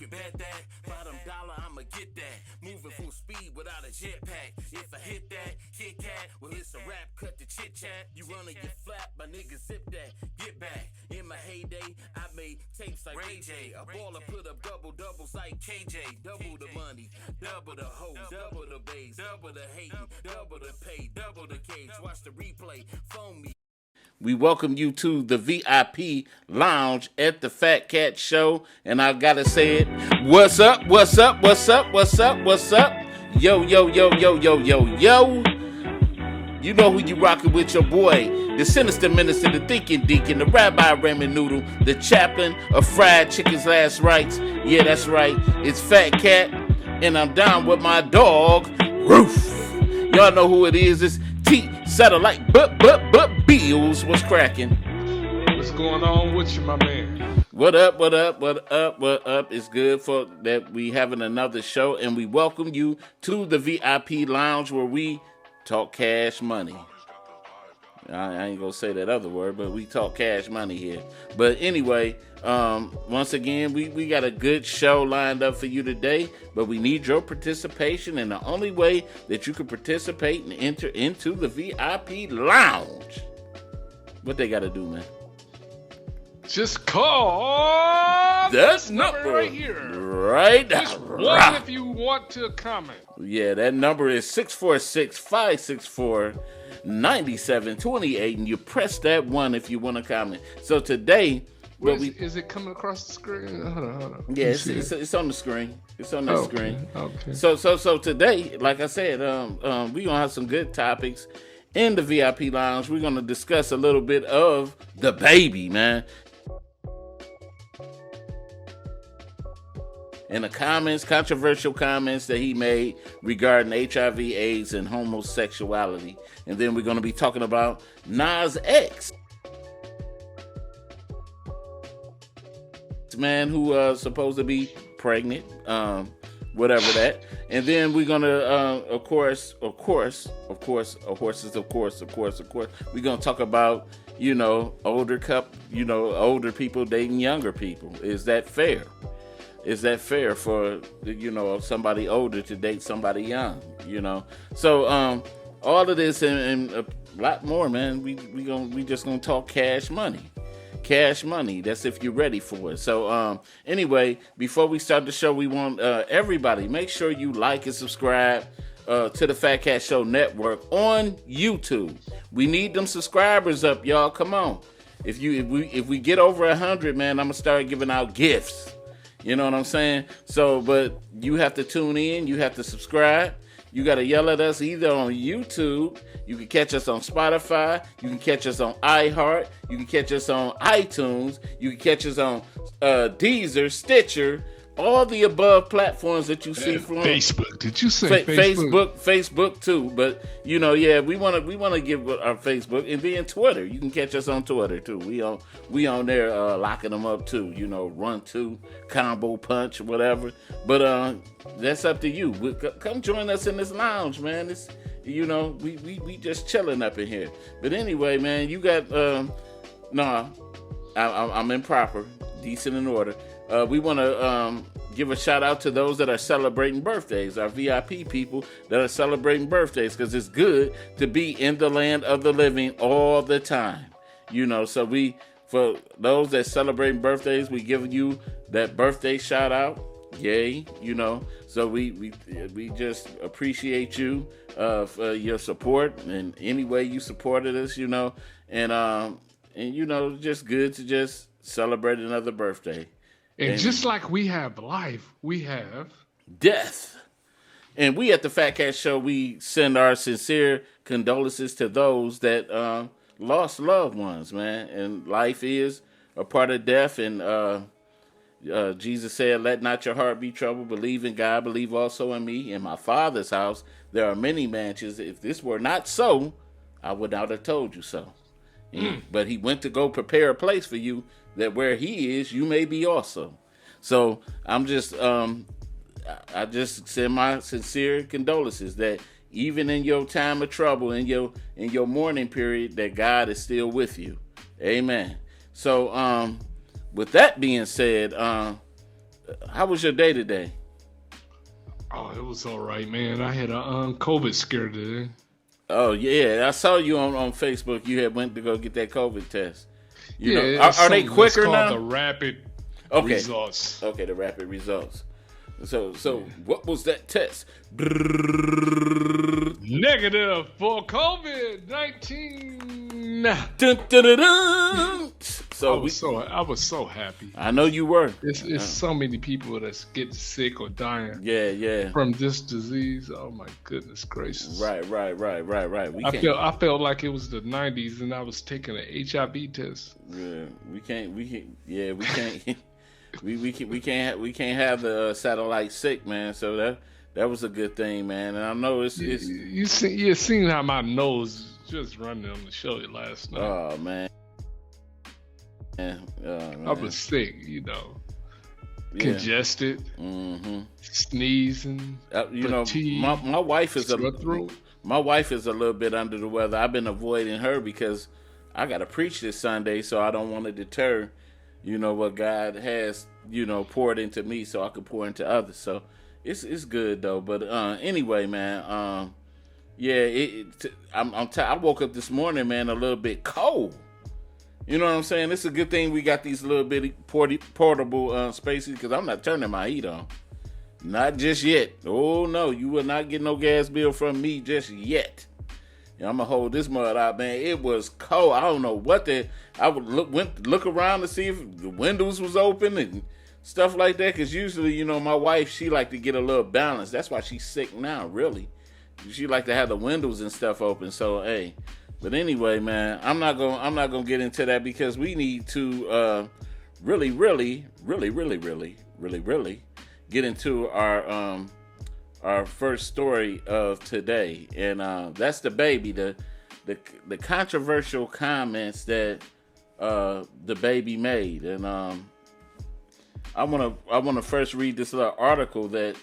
bet that? Bottom dollar, I'ma get that. Moving full speed without a jetpack. If I hit that, Kit Kat, well it's a rap, cut the chit chat. You runna get flat, my nigga zip that. Get back. In my heyday, I made tapes like Ray J. A baller put up doubles like KJ. Double the money, double the hoes, double the bass, double the hating, double the pay, double the cage. Watch the replay, phone me. We welcome you to the VIP lounge at the Fat Cat Show. And I gotta say it. What's up? What's up? What's up? What's up? What's up? Yo, yo, yo, yo, yo, yo, yo. You know who you rocking with, your boy, the sinister minister, the thinking deacon, the rabbi ramen noodle, the chaplain of fried chicken's last rites. Yeah, that's right. It's Fat Cat, and I'm down with my dog, Roof. Y'all know who it is. It's T Satellite, but Bills. What's cracking? What's going on with you, my man? What up, what up, what up, what up? It's good for that we having another show, and we welcome you to the VIP lounge where we talk cash money. I ain't gonna say that other word, but we talk cash money here. But anyway, once again, we got a good show lined up for you today, but we need your participation, and the only way that you can participate and enter into the VIP lounge, what they gotta do, man? Just call that number right here. Right now. Just one if you want to comment. Yeah, that number is 646-564-9728, and you press that one if you want to comment. So today, is it coming across the screen? Hold on. Yeah, it's on the screen. It's on the screen. Okay. So today, like I said, we gonna have some good topics in the VIP lounge. We're gonna discuss a little bit of the baby, man. And the controversial comments that he made regarding HIV, AIDS, and homosexuality. And then we're going to be talking about Nas X, man who supposed to be pregnant, whatever that. And then we're going to, of course, we're going to talk about, older people dating younger people. Is that fair? Is that fair for, somebody older to date somebody young, So all of this and a lot more, man, we just gonna talk cash money. Cash money, that's if you're ready for it. So anyway, before we start the show, we want everybody, make sure you like and subscribe to the Fat Cat Show Network on YouTube. We need them subscribers up, y'all. Come on. If we get over 100, man, I'm gonna start giving out gifts. You know what I'm saying? So, but you have to tune in. You have to subscribe. You got to yell at us either on YouTube. You can catch us on Spotify. You can catch us on iHeart. You can catch us on iTunes. You can catch us on Deezer, Stitcher, all the above platforms that you see from Facebook. Did you say Facebook? Facebook too. But we want to give our Facebook, and then Twitter. You can catch us on Twitter too. We on there locking them up too. Run two, combo punch, whatever. But that's up to you. Come join us in this lounge, man. It's we just chilling up in here. But anyway, man, you got I'm improper, decent in order. We want to give a shout out to those that are celebrating birthdays, our VIP people that are celebrating birthdays, because it's good to be in the land of the living all the time. So for those that celebrating birthdays, we give you that birthday shout out. Yay, So we just appreciate you for your support and any way you supported us, and just good to just celebrate another birthday. And just like we have life, we have death. And we at the Fat Cat Show, we send our sincere condolences to those that lost loved ones, man. And life is a part of death. And Jesus said, let not your heart be troubled. Believe in God. Believe also in me. In my Father's house, there are many mansions. If this were not so, I would not have told you so. But he went to go prepare a place for you, that where he is, you may be also. So I'm just, I just send my sincere condolences that even in your time of trouble, in your mourning period, that God is still with you. Amen. So with that being said, How was your day today? Oh, it was all right, man. I had a COVID scare today. Oh yeah, I saw you on Facebook. You had went to go get that COVID test. You know, Yeah, are they quicker now? The rapid results. Okay, the rapid results. So what was that test? Negative for COVID-19. Dun, dun, dun, dun. So I was so happy. I know you were. It's so many people that's getting sick or dying. Yeah. From this disease. Oh my goodness gracious. Right. I felt like it was the 90s and I was taking an HIV test. Yeah, we can't. We can't have the satellite sick, man. So that was a good thing, man. And I know it's you seen how my nose just running on the show last night. Oh man. I was sick, congested, sneezing. fatigue, my wife is throat. My wife is a little bit under the weather. I've been avoiding her because I got to preach this Sunday, so I don't want to deter, what God has, poured into me, so I could pour into others. So it's good though. But anyway, man, I woke up this morning, man, a little bit cold. You know what I'm saying? It's a good thing we got these little bitty portable spaces because I'm not turning my heat on. Not just yet. Oh, no. You will not get no gas bill from me just yet. I'm going to hold this mud out, man. It was cold. I don't know what I would look around to see if the windows was open and stuff like that because usually, my wife, she like to get a little balance. That's why she's sick now, really. She like to have the windows and stuff open. So, hey. But anyway, man, I'm not gonna get into that because we need to really get into our first story of today, and that's the baby, the controversial comments that the baby made, and I wanna first read this little article that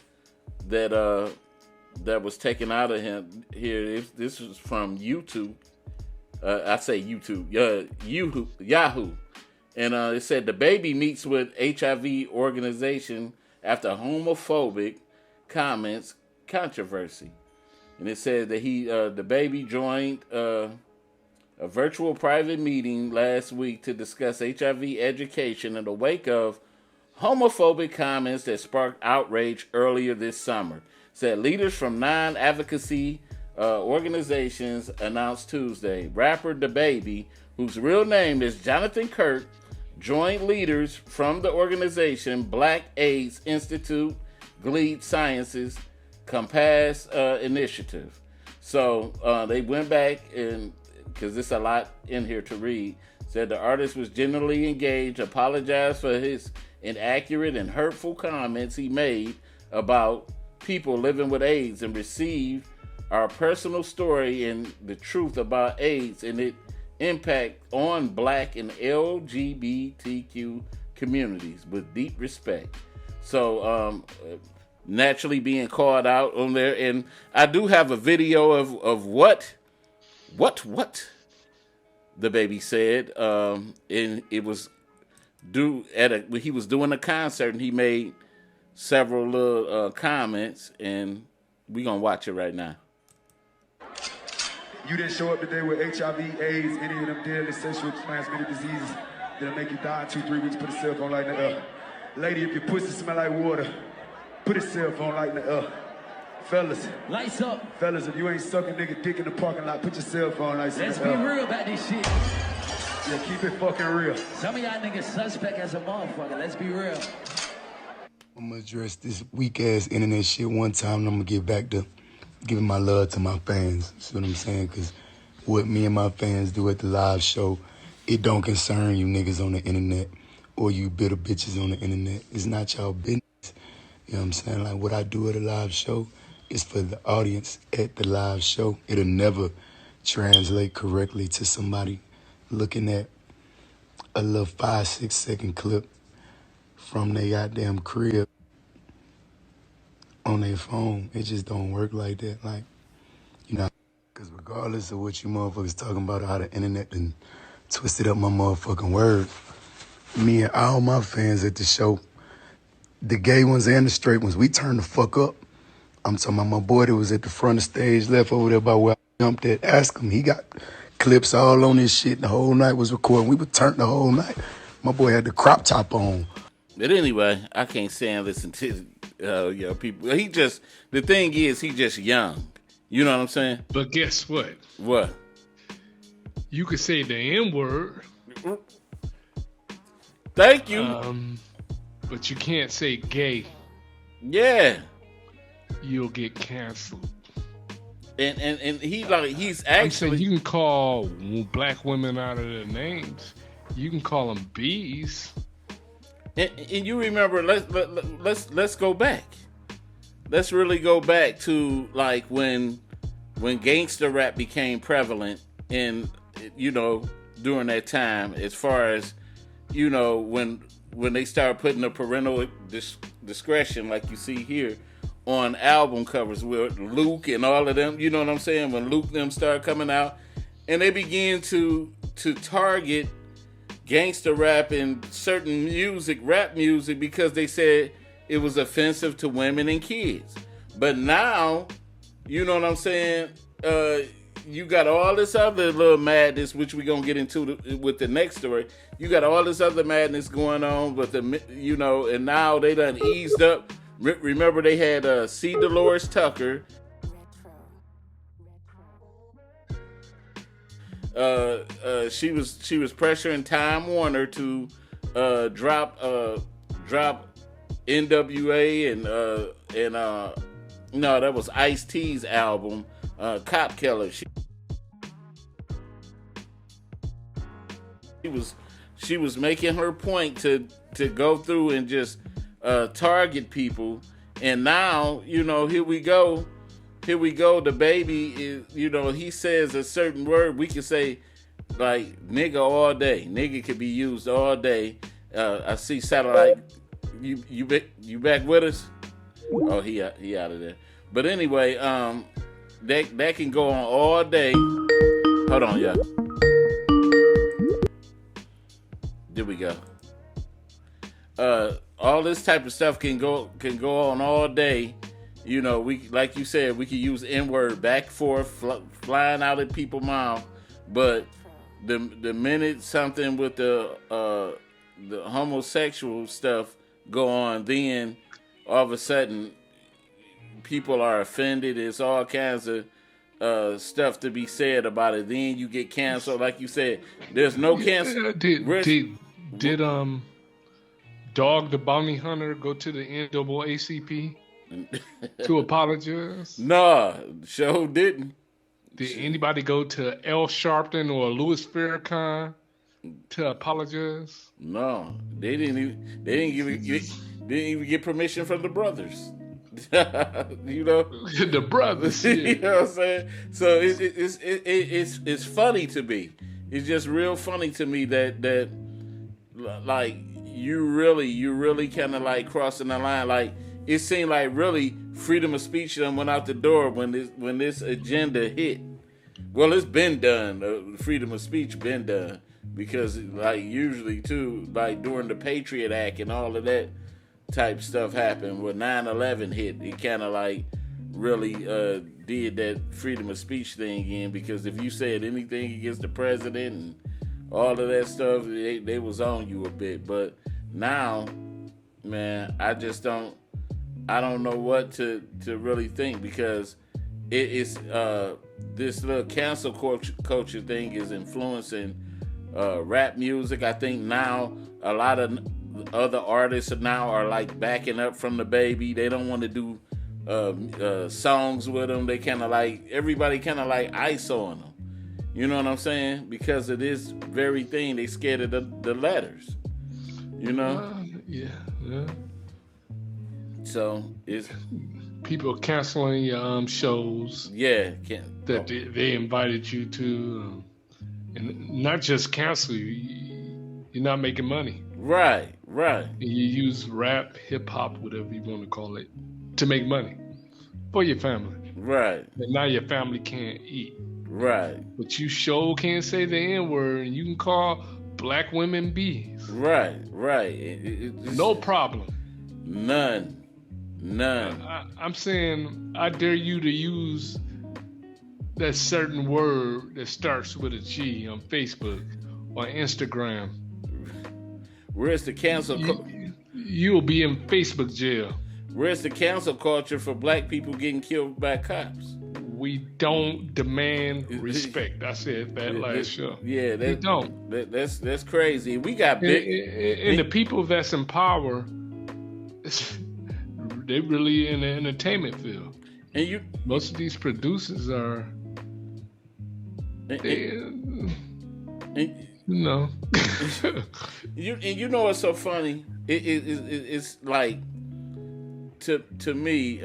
was taken out of him here. This was from YouTube. I say YouTube, Yahoo. And it said the baby meets with HIV organization after homophobic comments controversy. And it said that the baby joined a virtual private meeting last week to discuss HIV education in the wake of homophobic comments that sparked outrage earlier this summer. Said leaders from non-advocacy organizations announced Tuesday. Rapper DaBaby, whose real name is Jonathan Kirk, joined leaders from the organization Black AIDS Institute, GLEAD Sciences, Compass Initiative. So they went back, and because there's a lot in here to read, said the artist was genuinely engaged, apologized for his inaccurate and hurtful comments he made about people living with AIDS, and received our personal story and the truth about AIDS and its impact on Black and LGBTQ communities with deep respect. So naturally being called out on there, and I do have a video of what the baby said, and it was he was doing a concert and he made several little comments, and we're gonna watch it right now. You didn't show up today with HIV, AIDS, any of them deadly sexually transmitted diseases that'll make you die in 2-3 weeks. Put a cell phone light in the air. Lady, if your pussy smell like water, put a cell phone light in the air. Fellas. Lights up. Fellas, if you ain't sucking nigga dick in the parking lot, put your cell phone lights in the air. Let's be real about this shit. Yeah, keep it fucking real. Some of y'all niggas suspect as a motherfucker. Let's be real. I'm gonna address this weak ass internet shit one time, and I'm gonna get back to giving my love to my fans. See what I'm saying? Because what me and my fans do at the live show, it don't concern you niggas on the internet or you bitter bitches on the internet. It's not y'all business. You know what I'm saying? Like what I do at a live show is for the audience at the live show. It'll never translate correctly to somebody looking at a little 5-6 second clip from their goddamn crib on their phone. It just don't work like that. Like, because regardless of what you motherfuckers talking about, how the internet and twisted up my motherfucking word, me and all my fans at the show, the gay ones and the straight ones, we turned the fuck up. I'm talking about my boy that was at the front of the stage, left over there by where I jumped at. Ask him. He got clips all on this shit. The whole night was recording. We were turned the whole night. My boy had the crop top on. But anyway, I can't stand listen to people. The thing is, he just young. You know what I'm saying? But guess what? What? You could say the N-word. Thank you. But you can't say gay. Yeah. You'll get canceled. And he's actually. I'm saying you can call black women out of their names. You can call them bees. And you remember? Let's go back. Let's really go back to like when gangster rap became prevalent in during that time. As far as when they started putting the parental discretion, like you see here, on album covers with Luke and all of them, you know what I'm saying? When Luke them started coming out, and they began to target gangster rap and certain rap music, because they said it was offensive to women and kids. But now, you know what I'm saying? You got all this other little madness, which we're gonna get into with the next story. You got all this other madness going on with and now they done eased up. Remember they had C. Dolores Tucker. She was pressuring Time Warner to drop NWA and no, that was Ice-T's album, Cop Killer. She was making her point to go through and just target people, and now here we go. The baby is, he says a certain word. We can say like nigga all day. Nigga could be used all day. I see Satellite. You back with us? Oh, he out of there. But anyway, that can go on all day. Hold on, y'all. There we go. All this type of stuff can go on all day. We, like you said, we can use N-word back forth, flying out at people's mouth. But the minute something with the homosexual stuff go on, then all of a sudden people are offended. There's all kinds of stuff to be said about it. Then you get canceled, like you said. There's no cancel. Did Dog the Bounty Hunter go to the NAACP to apologize? Nah, show didn't. Did anybody go to L. Sharpton or Louis Farrakhan to apologize? No, they didn't even get permission from the brothers. The brothers. Yeah. You know what I'm saying? So it's funny to me. It's just real funny to me that like you really kind of like crossing the line. Like it seemed like really freedom of speech done went out the door when this agenda hit. Well, it's been done. Freedom of speech been done, because like usually too, like during the Patriot Act and all of that type stuff happened. When 9/11 hit, it kind of like really did that freedom of speech thing again, because if you said anything against the president and all of that stuff, they was on you a bit. But now, man, I don't know what to really think, because it's this little cancel culture thing is influencing rap music. I think now a lot of other artists now are like backing up from the baby. They don't want to do songs with them. They kind of like, everybody kind of like ice on them. You know what I'm saying? Because of this very thing, they scared of the letters. Yeah. So it's people canceling your shows. Yeah, that they invited you to, and not just cancel you. You're not making money. Right. You use rap, hip hop, whatever you want to call it, to make money for your family. Right. And now your family can't eat. Right. But you sure can't say the N-word, and you can call black women bees. Right. No problem. None. I'm saying I dare you to use that certain word that starts with a G on Facebook or Instagram. Where's the cancel? You'll be in Facebook jail. Where's the cancel culture for black people getting killed by cops? We don't demand respect. I said that last show. Yeah, we don't. That's crazy. We got big. And the people that's in power, they really in the entertainment field. And most of these producers are. No. You know what's so funny? It's like to me,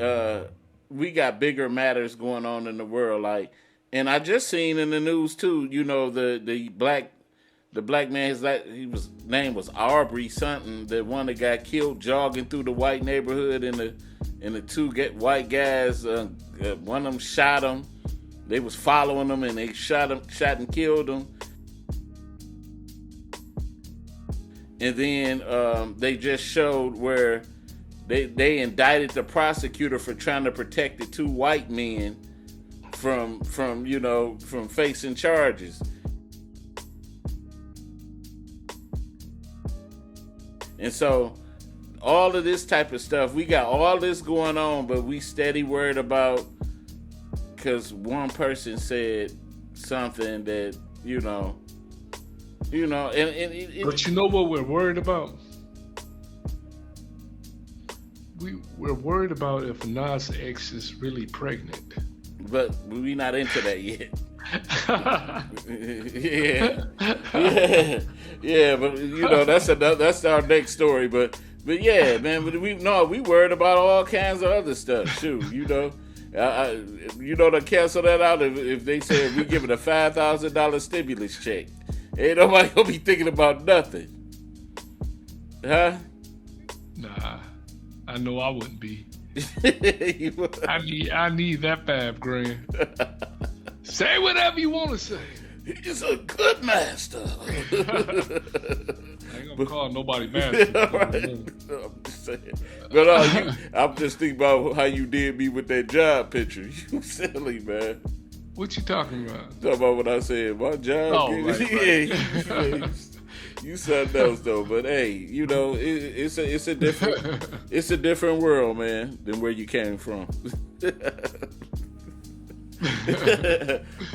we got bigger matters going on in the world. Like, and I just seen in the news too. You know, the black man, his name was Aubrey something. The one that got killed jogging through the white neighborhood, and the two white guys. One of them shot him. They was following him, and they shot and killed him. And then they just showed where they indicted the prosecutor for trying to protect the two white men from facing charges. And so all of this type of stuff, we got all this going on, but we steady worried about because one person said something that, and but you know what we're worried about? We're worried about if Nas X is really pregnant. But we're not into that yet. yeah, but that's our next story. But yeah, man, we worried about all kinds of other stuff too. To cancel that out if they said we giving a $5,000 stimulus check. Ain't nobody gonna be thinking about nothing. Huh? Nah, I know I wouldn't be. I need that $5,000. Say whatever you want to say. He's a good master. I ain't gonna call nobody master. Right. I'm just saying. But I'm just thinking about how you did me with that job picture. You silly, man. What you talking about? Talking about what I said. My job. Oh, right. Yeah, you something else though. But hey, it's a different world, man, than where you came from.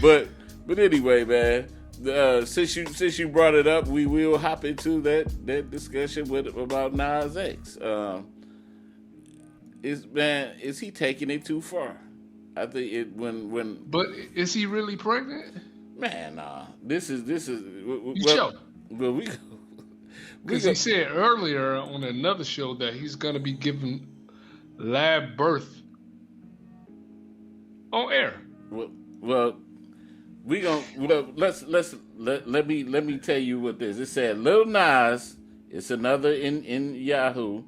But anyway, man. Since you brought it up, we will hop into that discussion about Nas X. Is he taking it too far? I think it when. But is he really pregnant? Man, nah. This is. Well, because he said earlier on another show that he's gonna be giving live birth on air. Well, let me tell you what this. It said Lil Nas. It's another in Yahoo.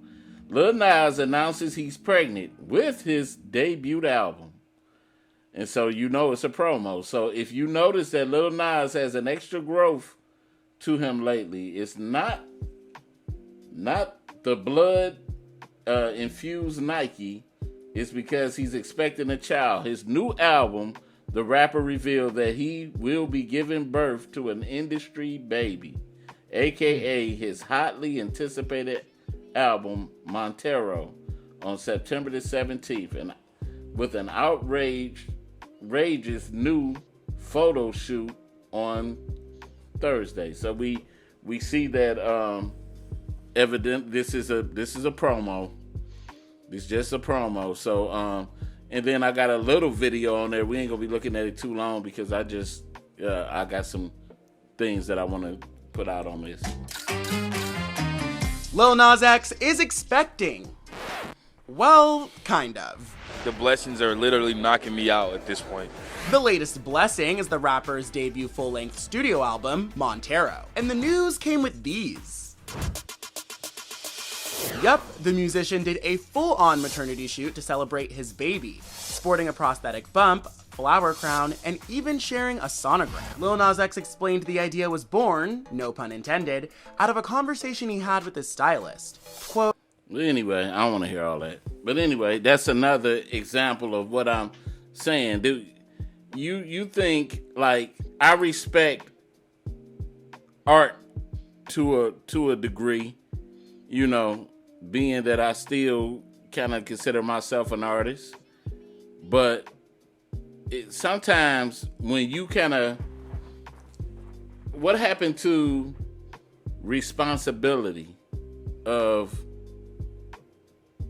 Lil Nas announces he's pregnant with his debut album. And so it's a promo. So if you notice that Lil Nas has an extra growth to him lately, it's not the blood infused Nike. It's because he's expecting a child. His new album, the rapper revealed that he will be giving birth to an industry baby, aka his hotly anticipated album Montero, on September the 17th, and with an outrageous new photo shoot on Thursday. So we see that evident this is a promo. It's just a promo. So and then I got a little video on there. We ain't gonna be looking at it too long because I got some things that I want to put out on this. Lil Nas X is expecting. Well, kind of. The blessings are literally knocking me out at this point. The latest blessing is the rapper's debut full-length studio album, Montero. And the news came with these. Yup, the musician did a full-on maternity shoot to celebrate his baby, sporting a prosthetic bump, flower crown, and even sharing a sonogram. Lil Nas X explained the idea was born, no pun intended, out of a conversation he had with his stylist. Quote, But anyway, I don't want to hear all that. But anyway, that's another example of what I'm saying. Do you think, like, I respect art to a degree, you know, being that I still kind of consider myself an artist, but sometimes when you kind of, what happened to responsibility of,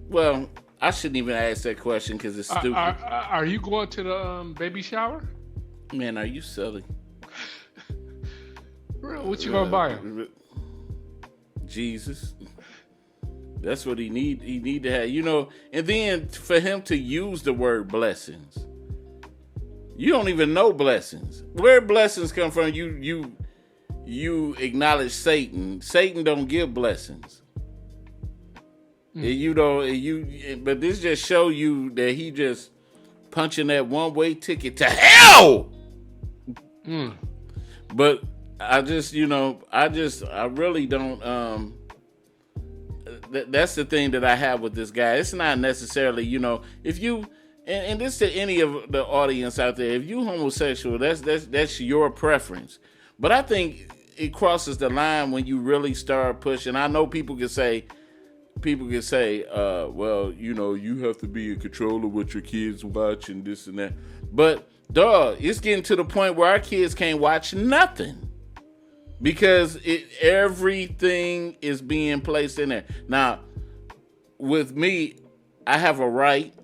well, I shouldn't even ask that question because it's stupid. Are you going to the baby shower? Man, are you silly? What you gonna buy him? Jesus. That's what he need. He need to have, you know. And then for him to use the word blessings, you don't even know blessings. Where blessings come from? You acknowledge Satan. Satan don't give blessings. You know, but this just show you that he just punching that one-way ticket to hell. But I just, you know, I really don't. That's the thing that I have with this guy. It's not necessarily, you know, if you, and this to any of the audience out there, if you homosexual, that's your preference. But I think it crosses the line when you really start pushing. I know people can say, well, you know, you have to be in control of what your kids watch and this and that. But dog, it's getting to the point where our kids can't watch nothing because everything is being placed in there. Now, with me, I have a right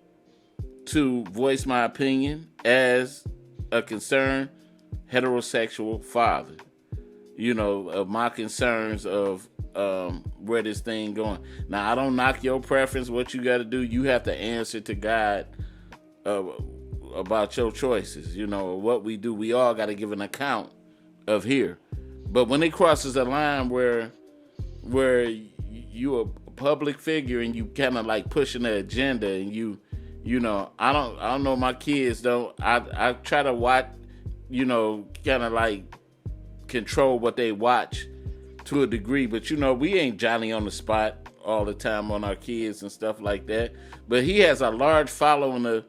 to voice my opinion as a concerned heterosexual father. You know, of my concerns of where this thing going. Now, I don't knock your preference. What you got to do, you have to answer to God about your choices. You know, what we do, we all got to give an account of here. But when it crosses a line where you a public figure and you kind of like pushing the agenda and you know, I don't know, my kids don't. I try to watch, you know, kind of like control what they watch to a degree, but you know, we ain't Johnny on the spot all the time on our kids and stuff like that. But he has a large following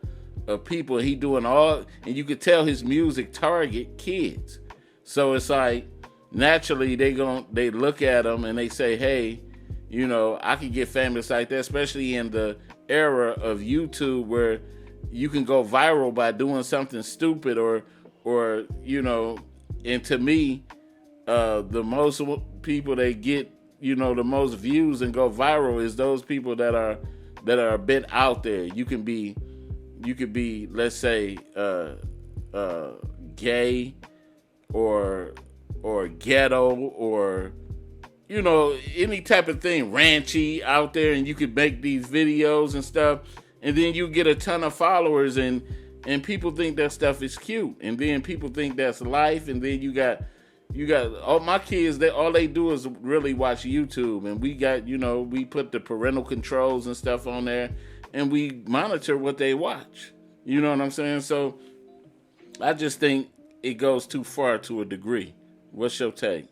of people. He doing all, and you could tell his music target kids. So it's like naturally they look at him and they say, hey, you know, I could get famous like that, especially in the era of YouTube where you can go viral by doing something stupid or you know. And to me, the most people that get, you know, the most views and go viral is those people that are a bit out there. You could be, let's say, gay or ghetto or, you know, any type of thing, ranchy out there, and you could make these videos and stuff, and then you get a ton of followers and people think that stuff is cute, and then people think that's life, and then you got all my kids, all they do is really watch YouTube, and we got, you know, we put the parental controls and stuff on there, and we monitor what they watch. You know what I'm saying? So I just think it goes too far to a degree. What's your take?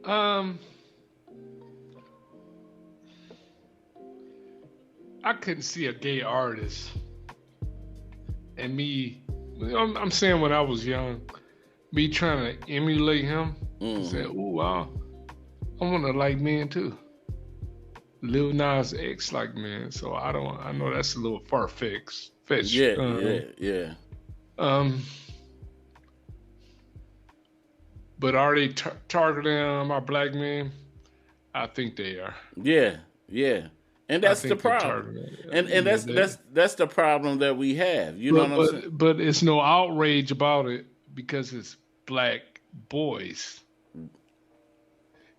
I couldn't see a gay artist and me, I'm saying when I was young, me trying to emulate him, say, ooh, wow, I want to like men too. Lil Nas X like men, so I know that's a little far-fetched. Yeah. But are they targeting our black men? I think they are. Yeah. And that's the problem. And that's the problem that we have. You know what I'm saying? But it's no outrage about it because it's black boys.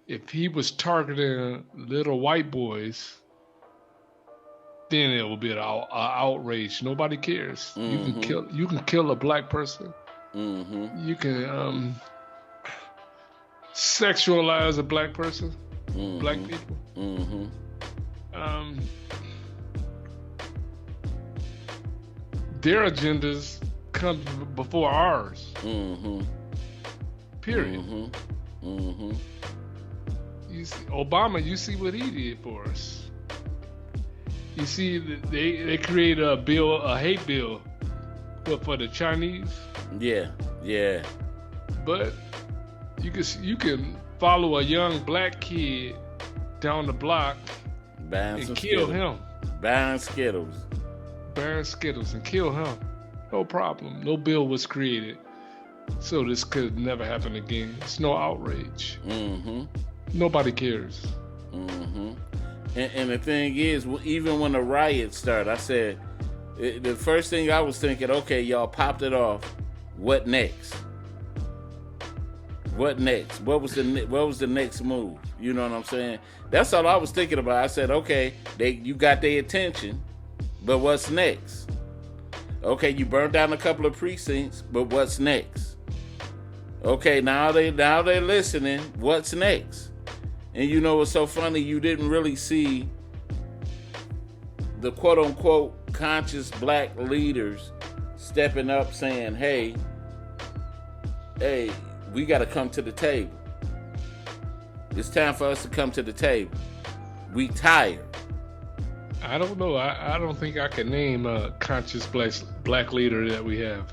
If he was targeting little white boys, then it will be an outrage. Nobody cares. Mm-hmm. You can kill a black person. Mm-hmm. You can sexualize a black person, black people. Mm-hmm. Their agendas come before ours. Mm-hmm. Period. Mm-hmm. Mm-hmm. Obama, you see what he did for us. You see, they created a hate bill, for the Chinese. Yeah. But you can follow a young black kid down the block and kill him. Buying Skittles And kill him. No problem. No bill was created, so this could never happen again. It's no outrage. Mm-hmm. Nobody cares. Mm-hmm. And the thing is, even when the riot started, I said, the first thing I was thinking, okay, y'all popped it off. What next? What next? What was the next move? You know what I'm saying? That's all I was thinking about. I said, okay, you got their attention, but what's next? Okay, you burned down a couple of precincts, but what's next? Okay, now they're listening. What's next? And you know what's so funny? You didn't really see the quote unquote conscious black leaders stepping up saying, hey, we got to come to the table. It's time for us to come to the table. We tired. I don't know. I don't think I can name a conscious black leader that we have.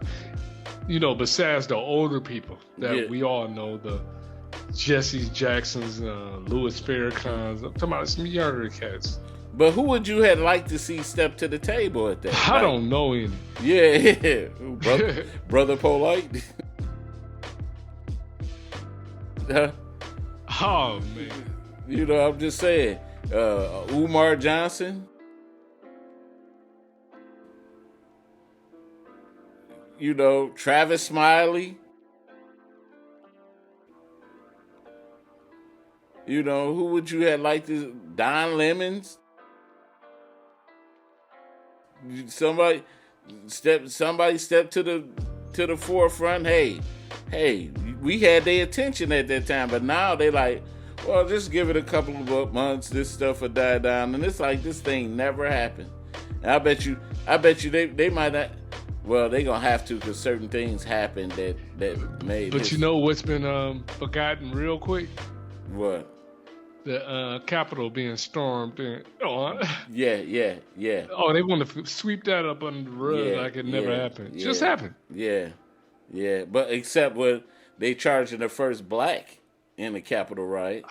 You know, besides the older people that we all know, the Jesse Jacksons, Louis Farrakhan's. I'm talking about some younger cats. But who would you have liked to see step to the table at that? I don't know any. Yeah. Brother Polite. Oh, man. You know, I'm just saying. Umar Johnson. You know, Travis Smiley. You know, who would you have liked to? Don Lemons. Somebody step to the forefront. Hey, we had their attention at that time, but now they like, well, just give it a couple of months. This stuff will die down, and it's like this thing never happened. And I bet you they might not. Well, they gonna have to, because certain things happened that made. But you know what's been forgotten real quick? What? The Capitol being stormed. Yeah. Oh, they want to sweep that up under the rug like it never happened. Just happened. Yeah. But except when they charging the first black in the Capitol riot.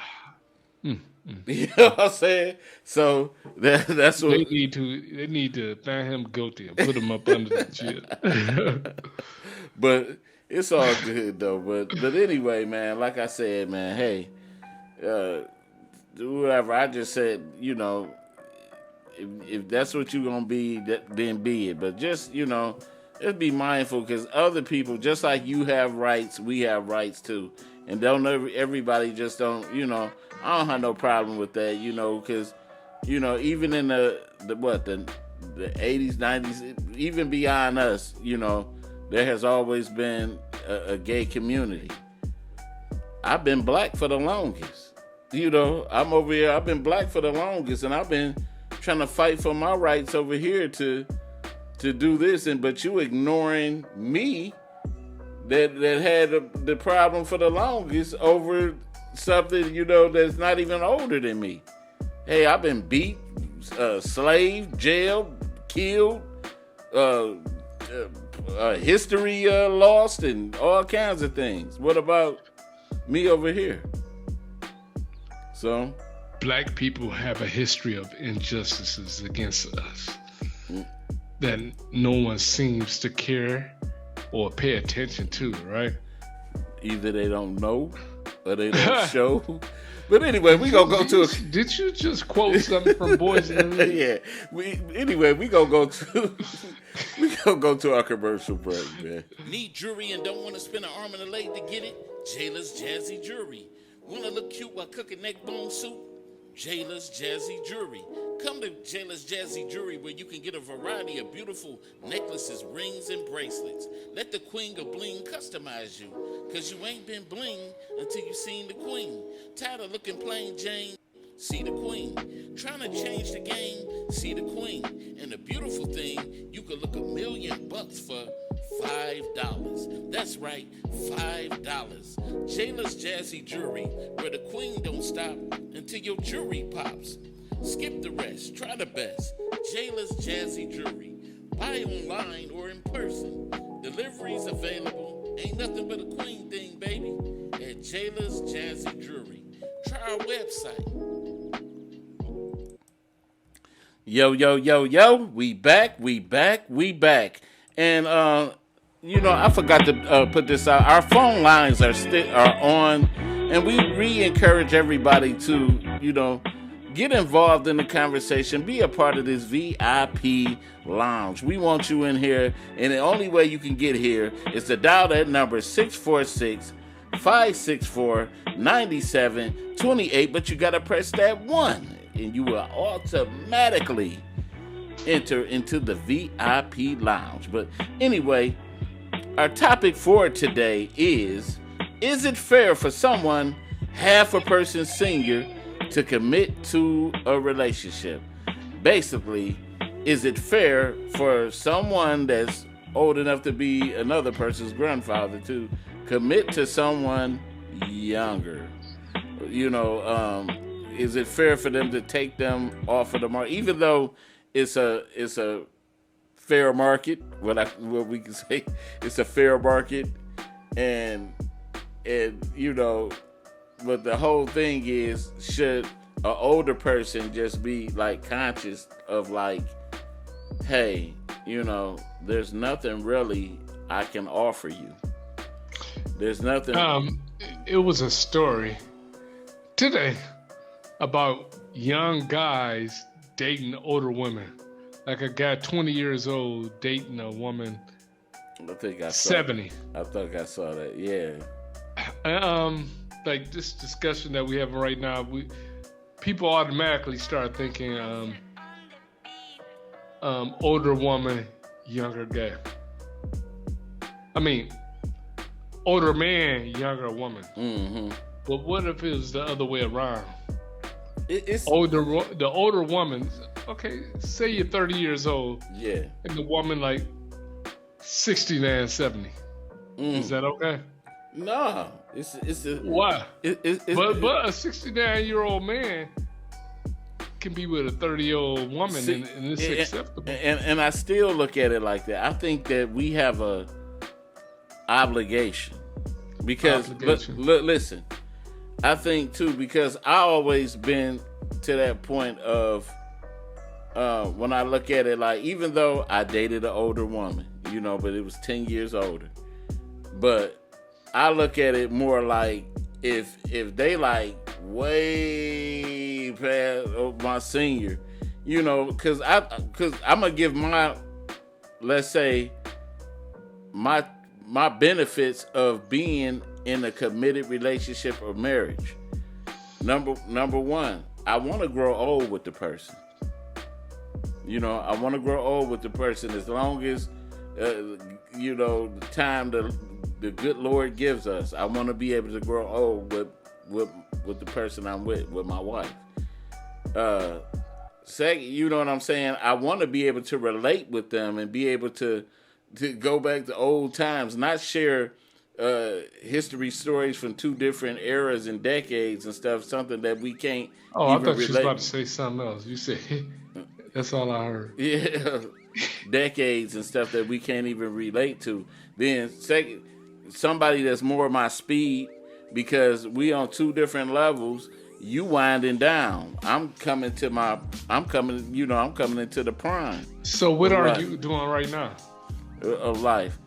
You know what I'm saying? So that's what they need to find him guilty and put him up under the jail. But it's all good though. But anyway, man, like I said, man, hey, whatever. I just said, you know, if that's what you're gonna be, then be it. But just, you know, just be mindful, because other people, just like you have rights, we have rights too. And don't everybody just don't, you know. I don't have no problem with that, you know, because, you know, even in the 80s, 90s, even beyond us, you know, there has always been a gay community. I've been black for the longest. You know, I'm over here, I've been black for the longest, and I've been trying to fight for my rights over here to do this, but you ignoring me that had the problem for the longest over something, you know, that's not even older than me. Hey, I've been beat, slaved, jailed, killed, history lost, and all kinds of things. What about me over here? So, black people have a history of injustices against us that no one seems to care or pay attention to, right? Either they don't know or they don't show. But anyway, we gonna go to. Did you just quote something from Boys in the Hood? Yeah. We gonna go to our commercial break, man. Need jewelry and don't want to spend an arm and a leg to get it? Jayla's Jazzy Jewelry. Want to look cute while cooking neck bone soup? Jayla's Jazzy Jewelry. Come to Jayla's Jazzy Jewelry, where you can get a variety of beautiful necklaces, rings, and bracelets. Let the queen of bling customize you, because you ain't been bling until you seen the queen. Tired of looking plain Jane? See the queen. Trying to change the game? See the queen. And the beautiful thing, you could look $1 million for $5. That's right, $5. Jayla's Jazzy Jewelry, where the queen don't stop until your jewelry pops. Skip the rest, try the best. Jayla's Jazzy Jewelry. Buy online or in person. Deliveries available. Ain't nothing but a queen thing, baby. At Jayla's Jazzy Jewelry. Try our website. Yo, yo, yo, yo. We back. And, I forgot to put this out. Our phone lines are on. And we encourage everybody to, get involved in the conversation. Be a part of this VIP lounge. We want you in here. And the only way you can get here is to dial that number 646-564-9728. But you got to press that 1. And you will automatically enter into the VIP lounge. But anyway, our topic for today is it fair for someone half a person senior to commit to a relationship? Basically, is it fair for someone that's old enough to be another person's grandfather to commit to someone younger? Is it fair for them to take them off of the market, even though it's a fair market? What we can say, it's a fair market, and but the whole thing is, should an older person just be like conscious of like, hey, there's nothing really I can offer you. There's nothing. It was a story today about young guys dating older women. Like a guy 20 years old dating a woman I think I 70. I think I saw that. Yeah. Like this discussion that we have right now, people automatically start thinking older woman, younger guy. I mean, older man, younger woman. Mm-hmm. But what if it was the other way around? The older woman, okay, say you're 30 years old. Yeah. And the woman like 69, 70. Is that okay? No. Why? But a 69-year-old man can be with a 30-year-old woman, and it's acceptable. And I still look at it like that. I think that we have a obligation because listen, I think too, because I always been to that point of when I look at it, like, even though I dated an older woman, but it was 10 years older, but I look at it more like if they like way past my senior, because I'm gonna give my, let's say, my benefits of being in a committed relationship or marriage. Number one, I want to grow old with the person. I want to grow old with the person as long as the time the good Lord gives us. I want to be able to grow old with the person I'm with my wife. Second, you know what I'm saying? I want to be able to relate with them and be able to go back to old times, not share history stories from two different eras and decades and stuff, something that we can't I thought you was about to say something else. You said, that's all I heard. Yeah, decades and stuff that we can't even relate to. Then second, somebody that's more my speed, because we on two different levels. You winding down. I'm coming into the prime. So what are you doing right now? Of life.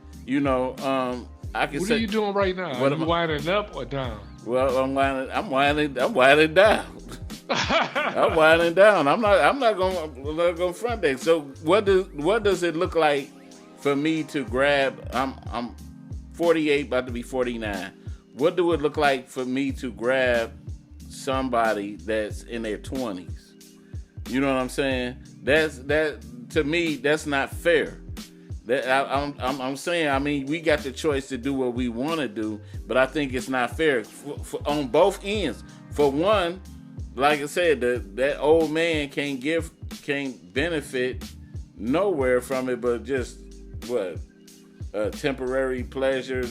I can say. What are you doing right now? Are you winding up or down? Well, I'm winding down. I'm winding down. I'm not gonna front that. So what does it look like for me to grab? I'm 48, about to be 49. What do it look like for me to grab somebody that's in their 20s? You know what I'm saying? That to me, that's not fair. I'm saying, I mean, we got the choice to do what we want to do, but I think it's not fair on both ends. For one, like I said, that old man can't benefit nowhere from it, but just temporary pleasure,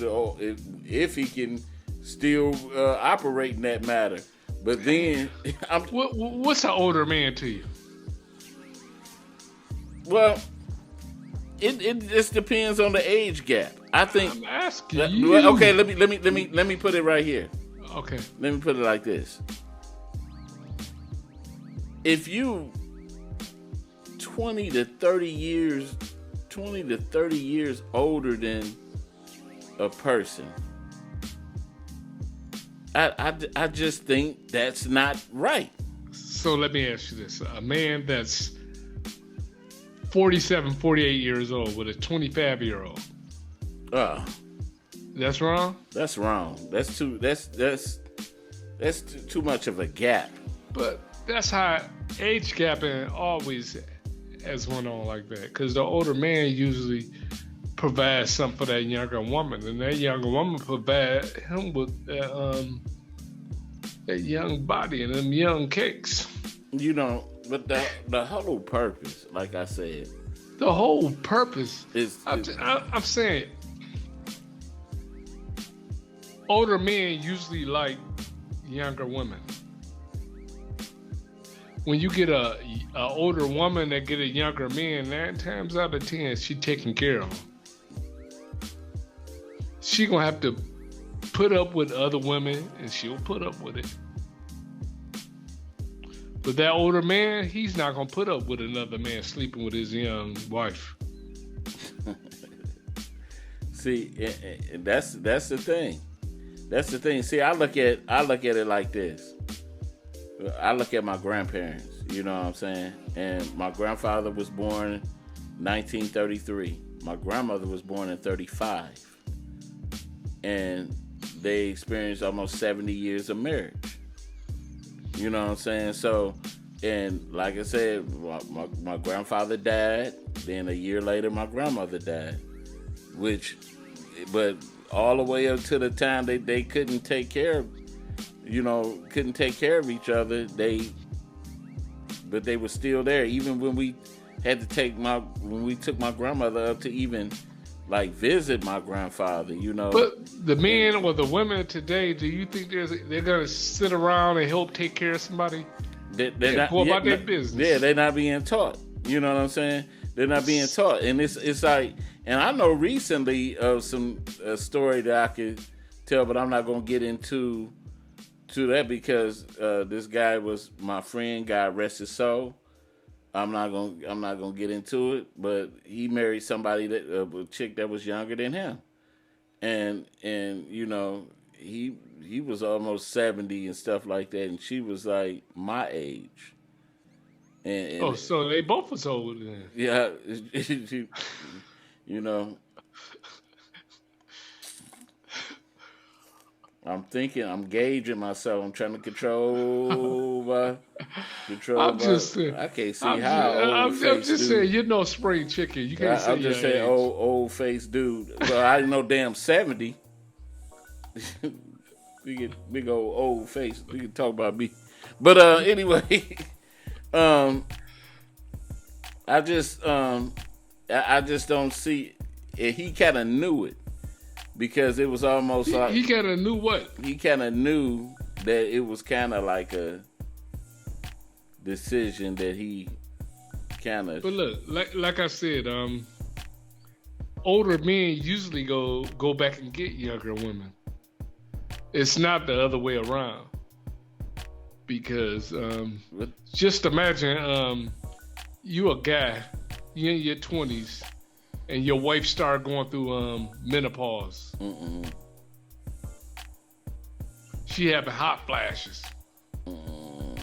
if he can still operate in that matter. But then, what's an older man to you? Well, it just depends on the age gap. I think. I'm asking you. Okay, let me put it right here. Okay. Let me put it like this. If you 20 to 30 years older than a person, I just think that's not right. So let me ask you this. A man that's 47, 48 years old with a 25-year-old. That's wrong? That's wrong. That's too much of a gap. But that's how age gapping always has went on like that. Because the older man usually provides something for that younger woman, and that younger woman provides him with that young body and them young cakes. You know, but the whole purpose, like I said, the whole purpose is I'm saying older men usually like younger women. When you get a older woman that get a younger man, 9 times out of 10, she taken care of. She gonna have to put up with other women, and she'll put up with it. But that older man, he's not gonna put up with another man sleeping with his young wife. See, that's the thing. That's the thing. See, I look at it like this. I look at my grandparents, you know what I'm saying? And my grandfather was born in 1933. My grandmother was born in 35. And they experienced almost 70 years of marriage. You know what I'm saying? So, and like I said, my grandfather died. Then a year later, my grandmother died. But all the way up to the time they couldn't take care of, couldn't take care of each other. But they were still there. Even when we had to when we took my grandmother up to even like visit my grandfather, But the men or the women today, do you think they're gonna sit around and help take care of somebody? They're not, go about their business. Yeah, they're not being taught. You know what I'm saying? They're not being taught, and it's like, and I know recently of a story that I could tell, but I'm not gonna get into that because this guy was my friend. God rest his soul. I'm not gonna get into it, but he married somebody a chick that was younger than him, and he was almost 70 and stuff like that, and she was like my age. And so they both was old then. Yeah, I'm gauging myself. I'm trying to control I can't see how. I'm just saying, spring chicken. You can't say I'm just saying, old face dude. But I didn't know damn 70. We get big old face. We can talk about me. But anyway, I just don't see. He kind of knew it. Because it was almost like... He kind of knew what? He kind of knew that it was kind of like a decision that he kind of... But look, like I said, older men usually go back and get younger women. It's not the other way around. Because just imagine you a guy, you in your 20s, and your wife started going through menopause. Mm-mm. She having hot flashes. Mm.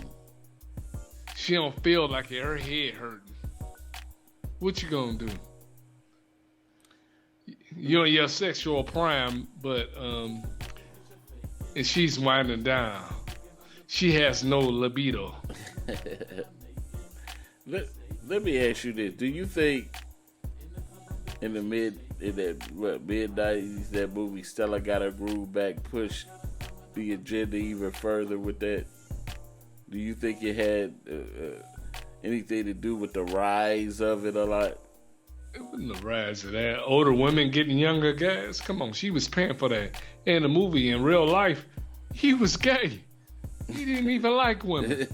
She don't feel like it. Her head hurting. What you gonna do? You're in your sexual prime, but and she's winding down. She has no libido. Let me ask you this: do you think in the mid-90s, that movie Stella Got Her Groove Back pushed the agenda even further with that? Do you think it had anything to do with the rise of it a lot? It wasn't the rise of that. Older women getting younger guys. Come on, she was paying for that. In the movie, in real life, he was gay. He didn't even like women.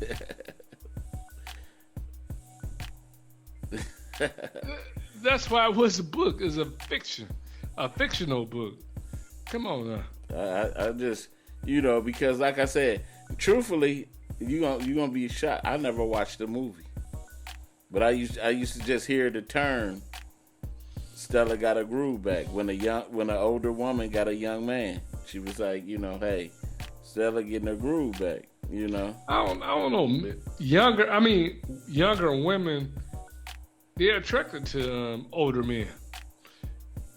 That's why it was a book. It's a fictional book. Come on now. I just, because like I said, truthfully, you gonna be shocked. I never watched the movie, but I used to just hear the term. Stella got a groove back when an older woman got a young man. She was like, hey, Stella getting her groove back. I don't know. Younger women, they're attracted to older men.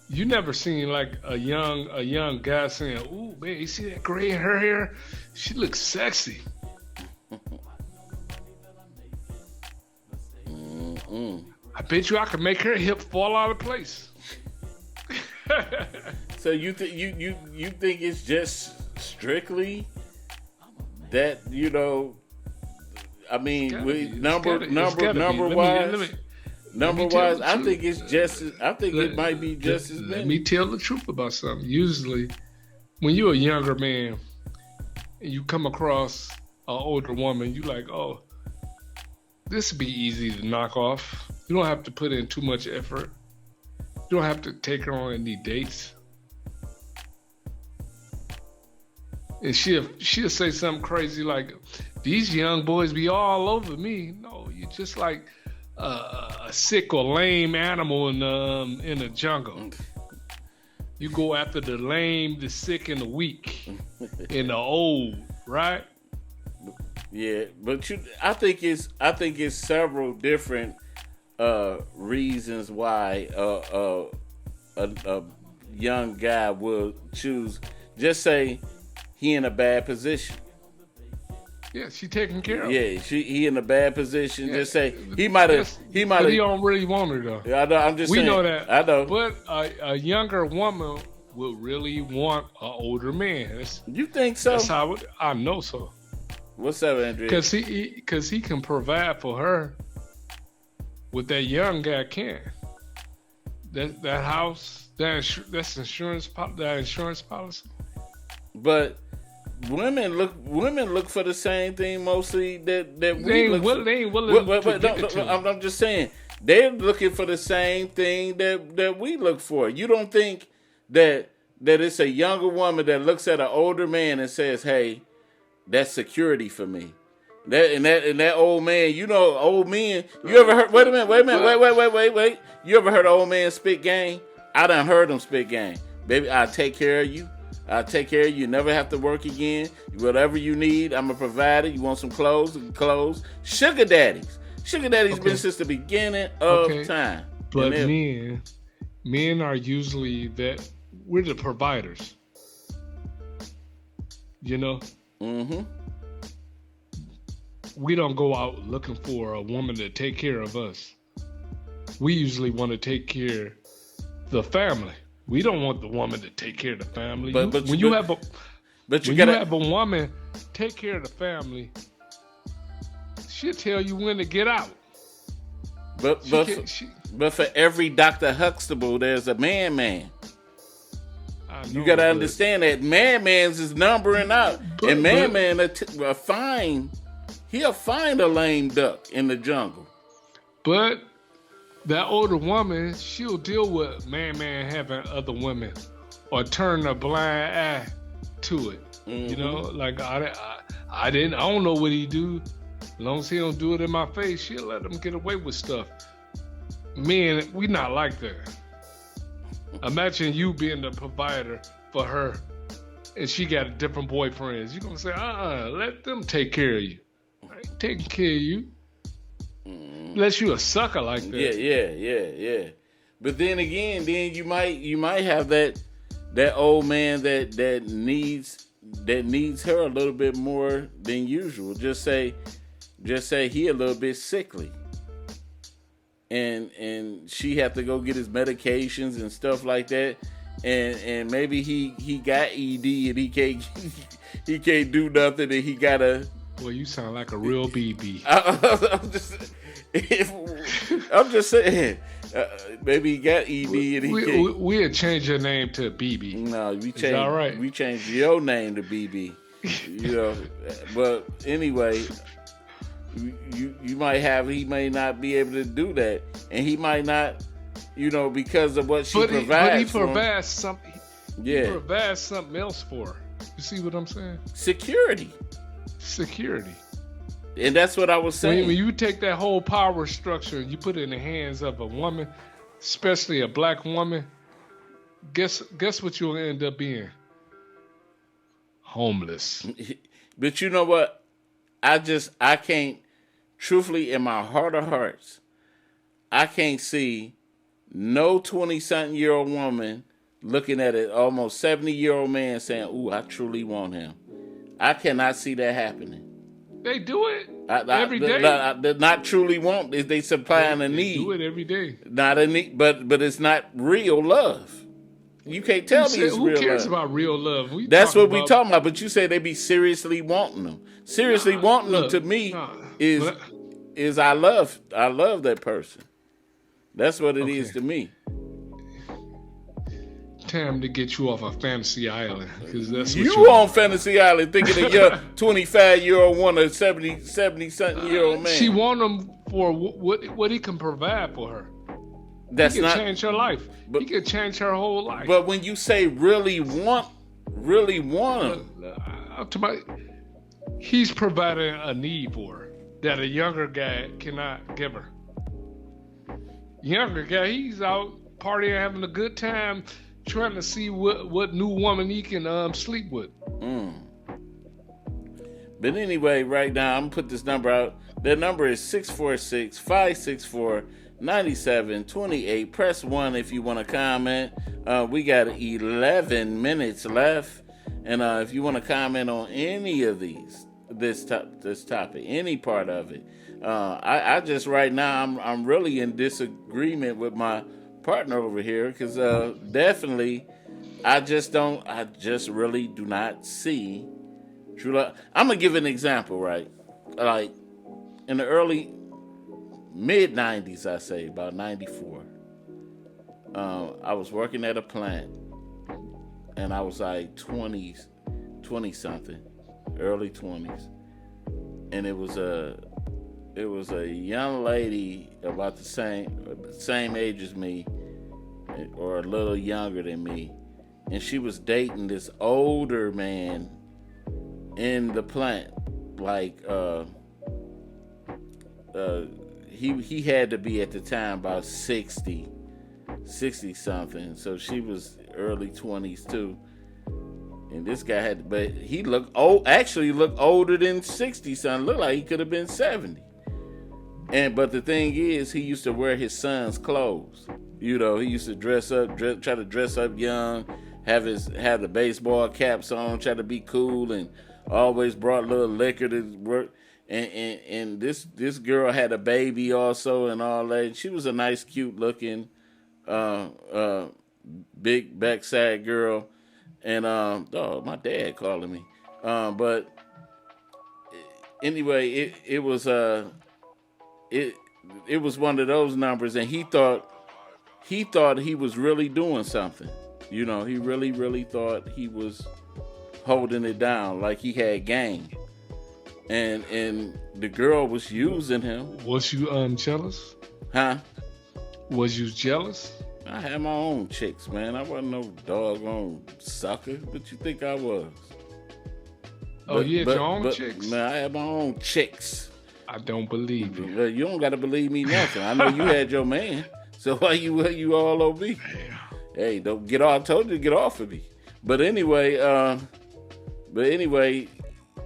You never seen like a young guy saying, "Ooh, man, you see that gray in her hair? She looks sexy." I bet you I could make her hip fall out of place. So you think it's just strictly that number wise, I think it's just. I think it might be just as many. Let me tell the truth about something. Usually, when you're a younger man and you come across an older woman, you like, oh, this would be easy to knock off. You don't have to put in too much effort. You don't have to take her on any dates. And she'll say something crazy like, "These young boys be all over me." No, you're just like a sick or lame animal in the jungle. You go after the lame, the sick, and the weak, and the old, right? Yeah, but I think it's several different reasons why a young guy will choose. Just say he in a bad position. Yeah, she taking care of him. Yeah, he in a bad position. Yeah. Just say he might have. But he don't really want her though. Yeah, I know. I'm just saying. We know that. I know. But a younger woman will really want an older man. You think so? That's how I know so. What's up, Andrea? Because he can provide for her what that young guy can. That house, that's insurance policy. But women look for the same thing mostly that they we ain't look. They ain't willing to give it to I'm just saying they're looking for the same thing that we look for. You don't think that it's a younger woman that looks at an older man and says, "Hey, that's security for me." That old man, old men. You ever heard? Wait a minute. Wait. You ever heard an old man spit game? I done heard him spit game. Baby, I'll take care of you. I'll take care of you. You never have to work again. Whatever you need, I'm a provider. You want some clothes? Sugar daddies. Sugar daddies been since the beginning of time. But men are usually we're the providers. Mm-hmm. We don't go out looking for a woman to take care of us. We usually want to take care of the family. We don't want the woman to take care of the family. When you have a woman take care of the family, she'll tell you when to get out. But for every Dr. Huxtable, there's a man. You gotta understand that man's is numbering out, and man he'll find a lame duck in the jungle. But that older woman, she'll deal with man having other women, or turn a blind eye to it. Mm-hmm. Like I don't know what he do. As long as he don't do it in my face, she'll let him get away with stuff. Men, we not like that. Imagine you being the provider for her, and she got different boyfriends. You're gonna say, let them take care of you. I ain't taking care of you. Unless you a sucker like that. Yeah. But then again, you might have that old man that needs her a little bit more than usual. Just say he a little bit sickly. And she have to go get his medications and stuff like that. And maybe he got ED and he can't do nothing and he gotta. Well, you sound like a real BB. I'm just saying. Maybe he got ED and he can't. We'll change your name to BB. No, we changed. All right. We changed your name to BB. You know, but anyway, you might have. He may not be able to do that, and he might not. You know, because of what she provides. But he provides something. Yeah. He provides something else for her. You see what I'm saying? Security. And that's what I was saying. When you take that whole power structure and you put it in the hands of a woman, especially a black woman, guess what you'll end up being? Homeless. But you know what? I can't, truthfully, in my heart of hearts, I can't see no 20-something-year-old woman looking at an almost 70-year-old man saying, ooh, I truly want him. I cannot see that happening. They do it every day. Not truly want. They supplying a need. They do it every day. Not a need, but it's not real love. You can't tell me it's real love. Who cares about real love? That's what we talking about. But you say they be seriously wanting them. Seriously wanting them to me is I love that person. That's what it is to me. Time to get you off a fantasy island, because that's what you on fantasy island thinking of your 25-year-old one or 70-something-year-old man. She want him for what he can provide for her. That's he can not change her life. He can change her whole life. But when you say really want him, he's providing a need for her that a younger guy cannot give her. Younger guy, he's out partying, having a good time, trying to see what new woman he can sleep with. But anyway, right now, I'm going to put this number out. That number is 646-564-9728. Press 1 if you want to comment. We got 11 minutes left. And if you want to comment on any of this topic, any part of it, I just right now I'm really in disagreement with my partner over here, because definitely I just really do not see true love. I'm gonna give an example, right? Like in the early mid 90s, I say about 94, I was working at a plant, and I was like 20 something, early 20s, and it was a young lady about the same age as me, or a little younger than me, and she was dating this older man in the plant. Like he had to be at the time about 60 something, so she was early 20s too. And this guy but he looked old. Actually, he looked older than 60 something. Looked like he could have been 70. But the thing is, he used to wear his son's clothes. You know, he used to try to dress up young, have the baseball caps on, try to be cool, and always brought a little liquor to work. And this girl had a baby also and all that. She was a nice, cute looking, big backside girl. And my dad calling me. But anyway, it was one of those numbers, and he thought he was really doing something. You know, he really thought he was holding it down, like he had game. And the girl was using him. Was you jealous? Huh? Was you jealous? I had my own chicks, man. I wasn't no doggone sucker. What you think I was? Oh, you had your own chicks? Man, I had my own chicks. I don't believe you. Well, you don't got to believe me nothing. I know you had your man. So why you all over me? Hey, don't get off. I told you to get off of me. But anyway,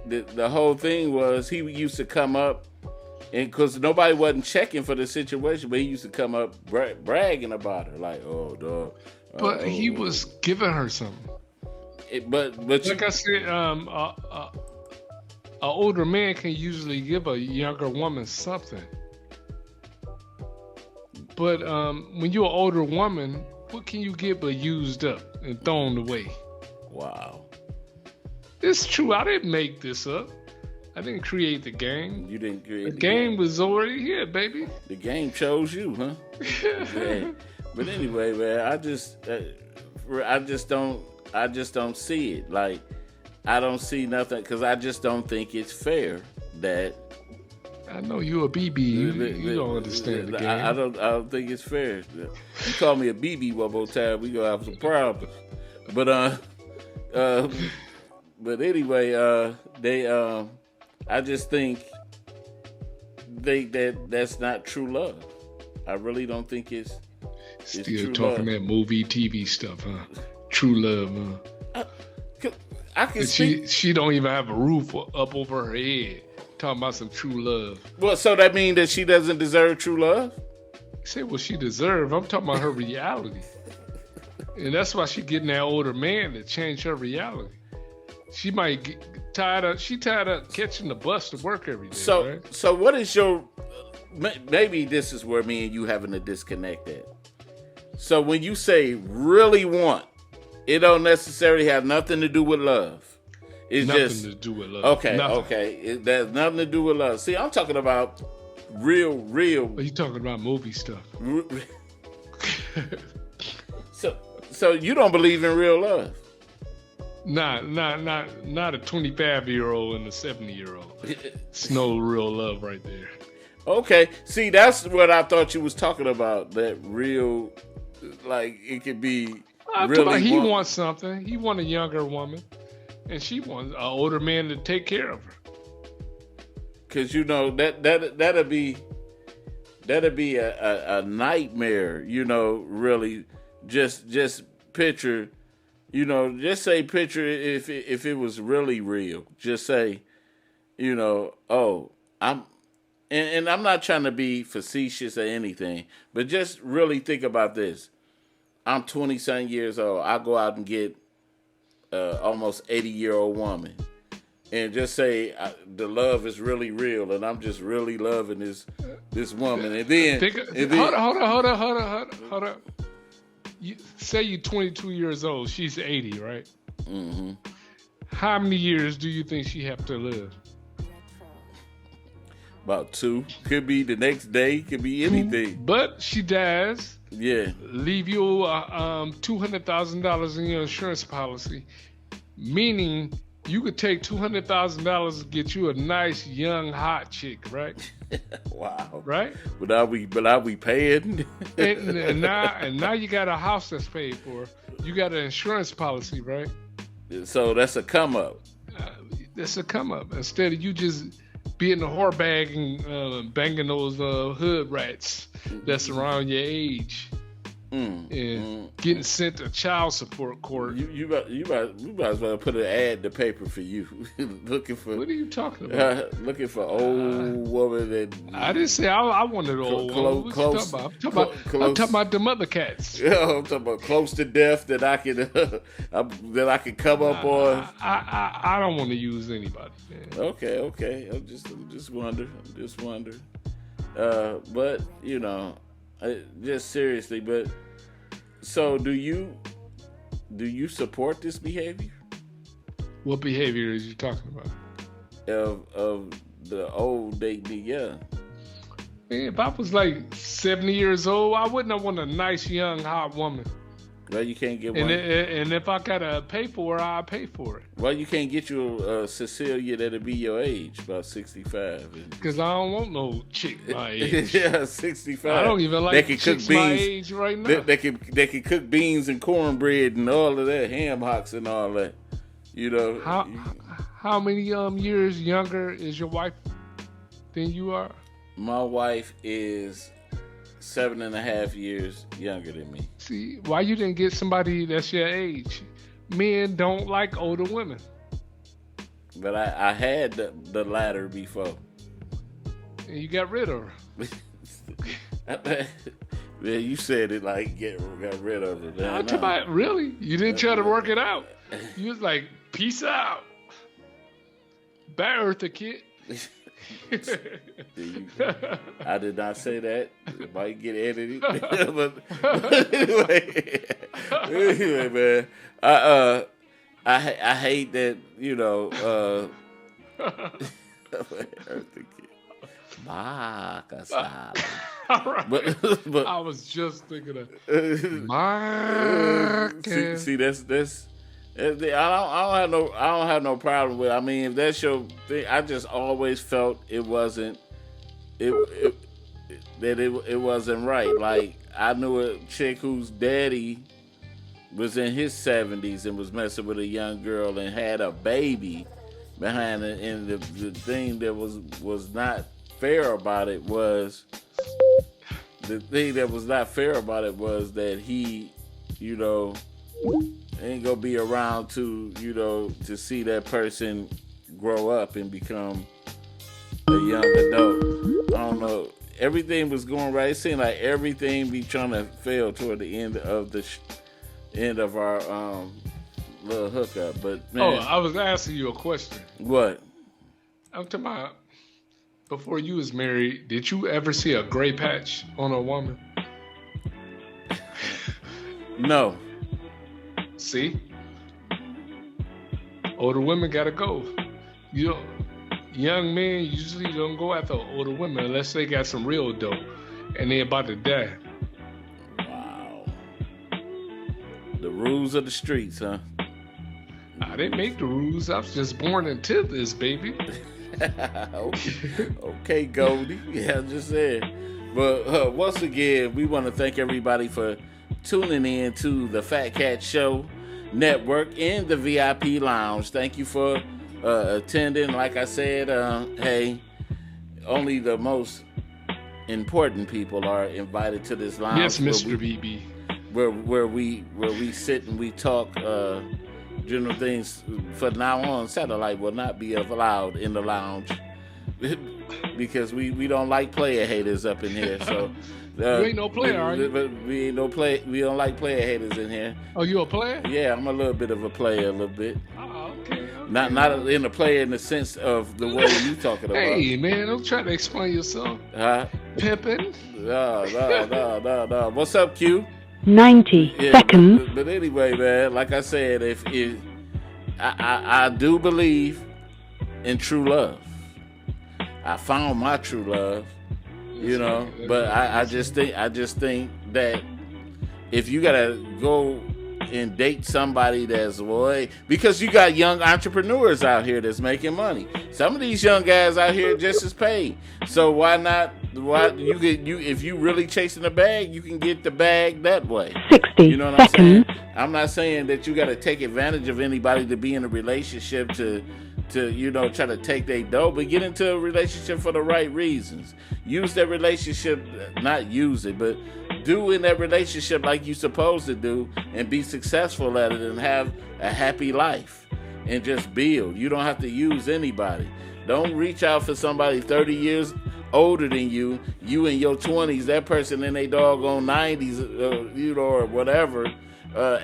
the whole thing was he used to come up, and because nobody wasn't checking for the situation, but he used to come up bragging about her, like, oh, dog. But he was giving her something. But like I said, an older man can usually give a younger woman something. But when you're an older woman, what can you get but used up and thrown away? Wow. It's true. I didn't make this up. I didn't create the game. You didn't create the game. Was already here, baby. The game chose you, huh? Yeah. But anyway, man, I just don't see it. Like, I don't see nothing because I just don't think it's fair that. I know you a BB. You don't understand the game. I don't think it's fair. You call me a BB one more time, we gonna have some problems. But anyway, I just think that's not true love. I really don't think it's still true talking love. that movie, TV stuff, huh? True love, huh? I can see she don't even have a roof up over her head. Talking about some true love. Well, so that mean that she doesn't deserve true love? Say what she deserve. I'm talking about her reality. And that's why she getting that older man to change her reality. She might get tired of catching the bus to work every day. Right? So what is your, maybe this is where me and you having a disconnect at. So when you say really want, it don't necessarily have nothing to do with love. It's nothing just to do with love. Okay, nothing. okay. There's nothing to do with love. See, I'm talking about real. Are you talking about movie stuff? So you don't believe in real love? Not a 25-year-old and a 70-year-old. It's no real love right there. Okay, see, that's what I thought you was talking about. That real, like it could be. He wants something. He wants a younger woman. And she wants an older man to take care of her. Cause you know that'd be a nightmare. You know, really, just picture. You know, just say picture if it was really real. Just say, you know, I'm not trying to be facetious or anything, but just really think about this. I'm 20-something years old. I go out and get almost 80-year-old woman, and just say the love is really real, and I'm just really loving this woman, and then hold on. Say you're 22 years old. She's 80, right? Mm-hmm. How many years do you think she have to live? About 2. Could be the next day. Could be anything. But she dies. Yeah. Leave you $200,000 in your insurance policy, meaning you could take $200,000 to get you a nice young hot chick, right? Wow. Right? But I be paying. and now you got a house that's paid for. You got an insurance policy, right? So that's a come up. That's a come up. Instead of you just being a whore bag and banging those hood rats that's around your age and getting sent to child support court. You might as well put an ad in the paper for you. Looking for. What are you talking about? Looking for old woman that. I didn't say I wanted old woman. What you talking about? I'm talking about them other cats. Yeah, I'm talking about close to death that I can come up on. I don't want to use anybody. Man. Okay. I'm just wondering. But you know, just seriously. But so, do you support this behavior? What behavior is you talking about? Of the old dating young. Man, if I was like 70 years old, I wouldn't have want a nice young hot woman. Well, you can't get one. And if I gotta pay for her, I'll pay for it. Well, you can't get you a Cecilia that'll be your age, about 65. Because I don't want no chick my age. Yeah, 65. I don't even like chicks my age right now. They can cook beans and cornbread and all of that, ham hocks and all that. You know. How many years younger is your wife than you are? My wife is 7.5 years younger than me. See, why you didn't get somebody that's your age? Men don't like older women. But I had the latter before. And you got rid of her. Man, you said it like got rid of her. I'm talking about, really? You didn't try to work it out. You was like, peace out. Bye, Eartha Kid. I did not say that. It might get edited. but anyway, man. I hate that, you know, Eartha Kid. Right. But I was just thinking of see that's I don't have no problem with. I mean, if that's your thing, I just always felt it wasn't it wasn't right. Like I knew a chick whose daddy was in his 70s and was messing with a young girl and had a baby behind it. And the thing that was not fair about it was that he, ain't gonna be around to see that person grow up and become a young adult. I don't know. Everything was going right. It seemed like everything be trying to fail toward the end of our little hookup. But man, I was asking you a question. What? I'm talking about before you was married. Did you ever see a gray patch on a woman? No. See, older women gotta go. Young men usually don't go after older women unless they got some real dope and they about to die. Wow. The rules of the streets, huh? I didn't make the rules. I was just born into this, baby. Okay, Goldie. Yeah, I'm just saying. But once again, we want to thank everybody for tuning in to the Fat Cat Show Network in the VIP Lounge. Thank you for attending. Like I said, hey, only the most important people are invited to this lounge. Yes, Mr. BB. Where we sit and we talk general things. For now on, satellite will not be allowed in the lounge because we don't like player haters up in here. So you ain't no player, are you? We ain't no play. We don't like player haters in here. Oh, you a player? Yeah, I'm a little bit of a player, a little bit. Oh, okay. Not in a player in the sense of the way you talking about. Hey, man, don't try to explain yourself. Pimpin'? No. What's up, Q? 90 seconds. But anyway, man, like I said, if I do believe in true love. I found my true love, but I just think that if you gotta go and date somebody that's because you got young entrepreneurs out here that's making money. Some of these young guys out here just as paid. So why not? If you really chasing the bag, you can get the bag that way. 60 You know what I'm saying? I'm not saying that you got to take advantage of anybody to be in a relationship to try to take their dough, but get into a relationship for the right reasons. Use that relationship, not use it, but do in that relationship like you're supposed to do and be successful at it and have a happy life and just build. You don't have to use anybody. Don't reach out for somebody 30 years older than you in your 20s, that person in their doggone 90s, or whatever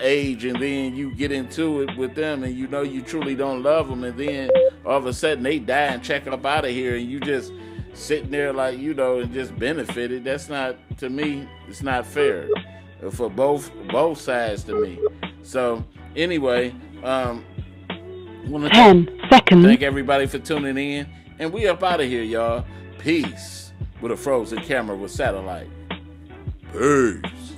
age, and then you get into it with them and you truly don't love them, and then all of a sudden they die and check up out of here and you just sitting there like, and just benefited. That's not, to me, it's not fair for both sides to me. So anyway, 10 seconds. Thank everybody for tuning in, and we up out of here, y'all. Peace with a frozen camera with satellite. Peace.